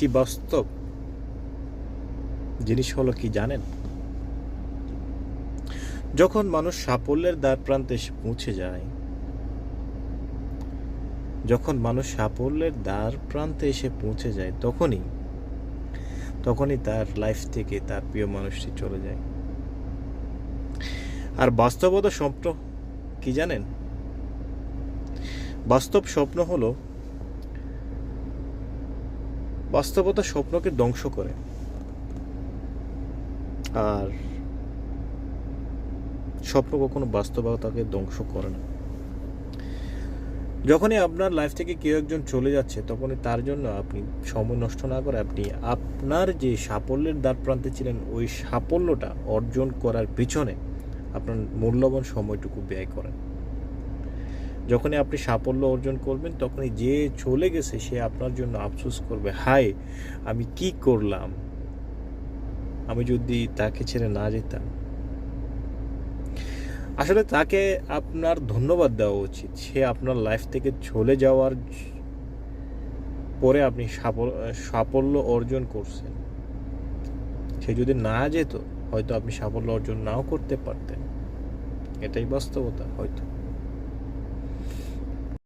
একটি বাস্তব জিনিস হলো কি জানেন, যখন মানুষ সাফল্যের দ্বার প্রান্তে এসে পৌঁছে যায়, যখন মানুষ সাফল্যের দ্বার প্রান্তে এসে পৌঁছে যায়, তখনই তার লাইফ থেকে তার প্রিয় মানুষটি চলে যায়। আর বাস্তবতা স্বপ্ন কি জানেন, বাস্তবতা স্বপ্নকে ধ্বংস করে, আর স্বপ্ন কখনো বাস্তবতাকে ধ্বংস করে না। যখনই আপনার লাইফ থেকে কেউ একজন চলে যাচ্ছে, তখনই তার জন্য আপনি সময় নষ্ট না করে আপনি আপনার যে সাফল্যের দ্বার প্রান্তে ছিলেন, ওই সাফল্যটা অর্জন করার পিছনে আপনার মূল্যবান সময়টুকু ব্যয় করেন। যখনই আপনি সাফল্য অর্জন করবেন, তখনই যে চলে গেছে সে আপনার জন্য আফসোস করবে, হায় আমি কি করলাম, আমি যদি তাকে ছেড়ে না যেতাম। আসলে তাকে আপনার ধন্যবাদ দেওয়া উচিত। সে আপনার লাইফ থেকে চলে যাওয়ার পরে আপনি সাফল্য অর্জন করছেন। সে যদি না যেত, হয়তো আপনি সাফল্য অর্জন নাও করতে পারতেন। এটাই বাস্তবতা হয়তো।